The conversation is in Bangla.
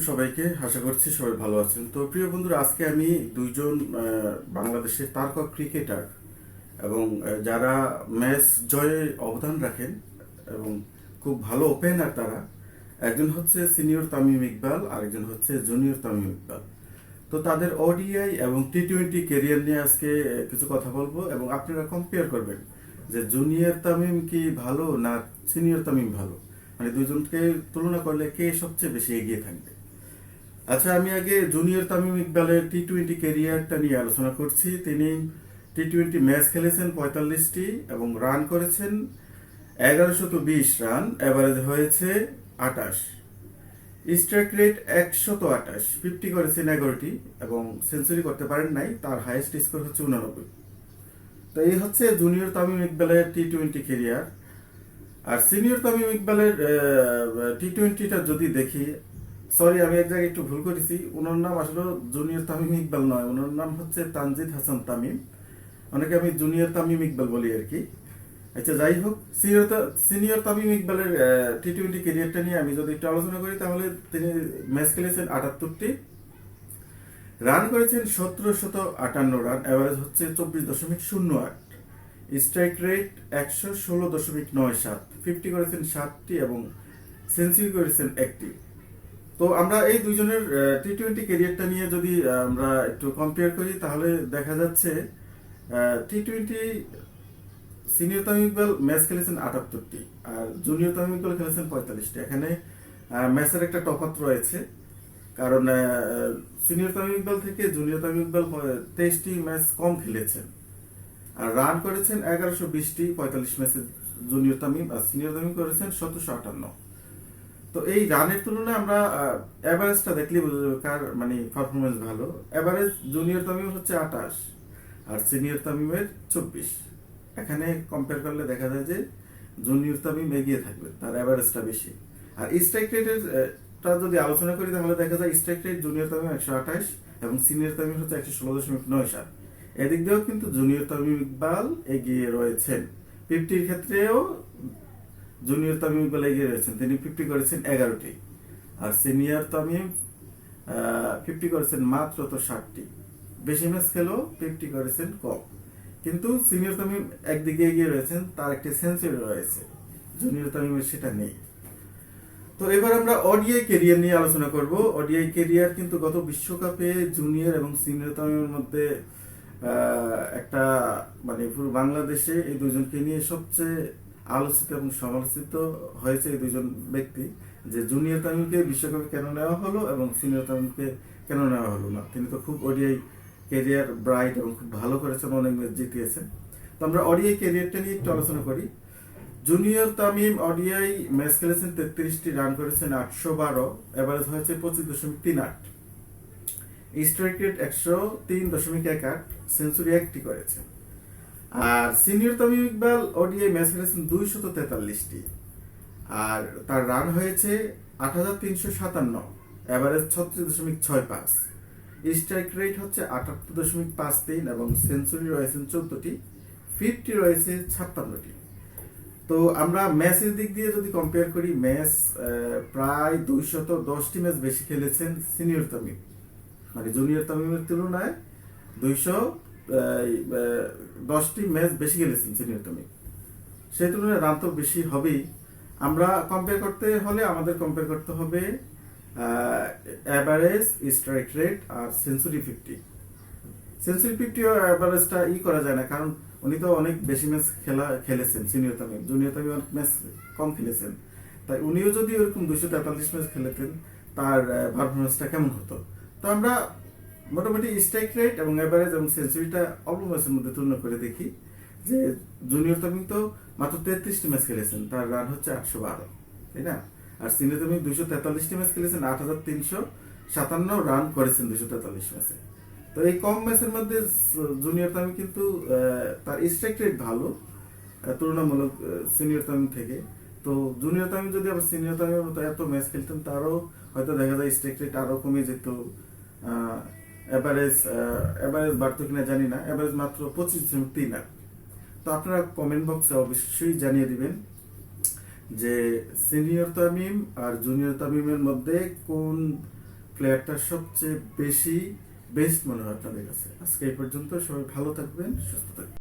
সবাইকে আশা করছি সবাই ভালো আছেন। তো প্রিয় বন্ধুরা, আজকে আমি দুইজন বাংলাদেশের তারকা ক্রিকেটার এবং যারা ম্যাচ জয়ে অবদান রাখেন এবং খুব ভালো ওপেনার তারা, একজন হচ্ছে সিনিয়র তামিম ইকবাল আর একজন হচ্ছে জুনিয়র তামিম ইকবাল। তো তাদের ওডিআই এবং টি-20 ক্যারিয়ার নিয়ে আজকে কিছু কথা বলবো এবং আপনারা কম্পেয়ার করবেন যে জুনিয়র তামিম কি ভালো না সিনিয়র তামিম ভালো, মানে দুইজনকে তুলনা করলে কে সবচেয়ে বেশি এগিয়ে থাকবে। আচ্ছা, আমি আগে জুনিয়র তামিম ইকবালের টি-20 ক্যারিয়ারটা নিয়ে আলোচনা করছি। তিনি টি-20 ম্যাচ খেলেছেন 45টি এবং রান করেছেন 1120 রান, এভারেজ হয়েছে 28, স্ট্রাইক রেট 128, 50 করেছেন 11টি এবং সেঞ্চুরি করতে পারেন নাই। তার হাইয়েস্ট স্কোর হচ্ছে 89। তো এই হচ্ছে জুনিয়র তামিম ইকবালের টি-20 ক্যারিয়ার। আর সিনিয়র তামিম ইকবালের টি-20টা যদি দেখি, সরি আমি এক জায়গায় একটু ভুল করেছি, ওনার নাম আসলে জুনিয়র তামিম ইকবাল নয়, ওনার নাম হচ্ছে তানজিদ হাসান তামিম। অনেকে আমি জুনিয়র তামিম ইকবাল বলি আর কি। আচ্ছা, যাই হোক, সিনিয়র তামিম ইকবালের টি-20 ক্যারিয়ারটা নিয়ে আমি যদি একটু আলোচনা করি, তাহলে তিনি ম্যাচ খেলেছেন 78টি, রান করেছেন 1758 রান, এভারেজ হচ্ছে 24.08, স্ট্রাইক রেট 116.97, 50 করেছেন 7টি এবং সেঞ্চুরি করেছেন 1টি। তো আমরা এই দুইজনের টি-20 ক্যারিয়ারটা নিয়ে যদি আমরা একটু কম্পেয়ার করি, তাহলে দেখা যাচ্ছে টি-20 সিনিয়র তামিম ইকবাল ম্যাচ খেলেছেন 78টি আর জুনিয়র তামিম ইকবাল খেলেছেন 45টি। এখানে ম্যাচের একটা তফাৎ রয়েছে, কারণ সিনিয়র তামিম ইকবাল থেকে জুনিয়র তামিম ইকবাল 23টি ম্যাচ কম খেলেছেন আর রান করেছেন 1120টি 45 ম্যাচে জুনিয়র তামিম, আর সিনিয়র তামিম করেছেন 1758। তো এই রানের তুলনায় আমরা এভারেজটা দেখলে বোঝা যাবে কার মানে পারফরমেন্স ভালো। এভারেজ জুনিয়র তামিম হচ্ছে 28 আর সিনিয়র তামিমের 24। এখানে কম্পেয়ার করলে দেখা যায় যে জুনিয়র তামিম এগিয়ে থাকবে, তার এভারেজটা বেশি। আর স্ট্রাইক রেটের টা যদি আলোচনা করি, তাহলে দেখা যায় স্ট্রাইক রেট জুনিয়র তামিম 128 এবং সিনিয়র তামিম হচ্ছে 116.97। এদিক দিয়েও কিন্তু জুনিয়র তামিম ইকবাল এগিয়ে রয়েছেন। 50-র ক্ষেত্রেও জুনিয়র তামিম ইকবাল এগিয়ে রয়েছেন, তিনি 50 করেছেন 11টি আর সিনিয়র তামিম 50 করেছেন মাত্র তো 60টি। বেশি ম্যাচ খেলেও 50 করেছেন কম, কিন্তু সিনিয়র তামিম একদিকে এগিয়ে রয়েছেন, তার একটি সেঞ্চুরি রয়েছে, জুনিয়র তামিমের সেটা নেই। তো এবার আমরা ওডিআই ক্যারিয়ার নিয়ে আলোচনা করব। ওডিআই ক্যারিয়ার কিন্তু গত বিশ্বকাপে জুনিয়র এবং সিনিয়র তামিমের মধ্যে একটা মানে পুরো বাংলাদেশে এই দুজনকে নিয়ে সবচেয়ে আলোচিত এবং সমালোচিত হয়েছে এই দুজন ব্যক্তি, যে জুনিয়র তামিমকে বিশ্বকাপে কেন নেওয়া হলো এবং সিনিয়র তামিমকে কেন নেওয়া হলো না। তিনি তো খুব ওডিআই ক্যারিয়ার ব্রাইট এবং খুব ভালো করেছেন, অনেক ম্যাচ জিতিয়েছেন। তো আমরা ওডিআই ক্যারিয়ারটা নিয়ে একটু আলোচনা করি। জুনিয়র তামিম ওডিআই ম্যাচ খেলেছেন 33টি, রান করেছেন 812, এভারেজ হয়েছে 25.38, স্ট্রাইক রেট 103.18, সেঞ্চুরি 1টি করেছেন। আর senior Tamim Iqbal ODI match খেলেছেন 243টি আর তার রান হয়েছে 8357, এভারেজ 36.65, স্ট্রাইক রেট হচ্ছে 78.53 এবং সেঞ্চুরি রয়েছেন 14টি, 50 রয়েছে 56টি। তো আমরা ম্যাচের দিক দিয়ে যদি কম্পেয়ার করি, ম্যাচ প্রায় 210টি ম্যাচ বেশি খেলেছেন সিনিয়র তামিম, মানে জুনিয়র তামিমের তুলনায় 210টি ম্যাচ বেশি খেলেছেন সিনিয়র তামিম, সেই তুলনায় রান তো বেশি হবেই। আমরা কম্পেয়ার করতে হলে আমাদের কম্পেয়ার করতে হবে এভারেজ, স্ট্রাইক রেট আর সেঞ্চুরি 50। সেঞ্চুরি 50 এভারেজটা করা যায় না, কারণ উনি তো অনেক বেশি ম্যাচ খেলেছেন সিনিয়র তামিম, জুনিয়র তামিম অনেক ম্যাচ কম খেলেছেন। তাই উনিও যদি ওরকম 243 ম্যাচ খেলেতেন, তার পারফরমেন্সটা কেমন হতো। তো আমরা মোটামুটি স্ট্রাইক রেট এবং এভারেজ এবং সেঞ্চুরিটা অল্প ম্যাচের মধ্যে তুলনা করে দেখি যে জুনিয়র তামিম তো মাত্র 33টি ম্যাচ খেলেছেন, তার রান হচ্ছে 812, তাই না? আর সিনিয়র তামিম 243টি ম্যাচ খেলেছেন, 8357 রান করেছেন 243 ম্যাচে। তো এই কম ম্যাচের মধ্যে জুনিয়র তামিম কিন্তু তার স্ট্রাইক রেট ভালো তুলনামূলক সিনিয়র তামিম থেকে। তো জুনিয়র তামিম যদি আবার সিনিয়র তামিমের মতো এত ম্যাচ খেলতেন, তারও হয়তো দেখা যায় স্ট্রাইক রেট আরো কমে যেত, এভারেজ এভারেজ বাড়তো কিনা জানি না, এভারেজ মাত্র 25.38। তো আপনারা কমেন্ট বক্সে অবশ্যই জানিয়ে দিবেন যে সিনিয়র তামিম আর জুনিয়র তামিমের মধ্যে কোন প্লেয়ারটা সবচেয়ে বেশি বেস্ট মনে হয় আপনাদের কাছে? আজকে এই পর্যন্ত, সবাই ভালো থাকবেন, সুস্থ থাকবেন।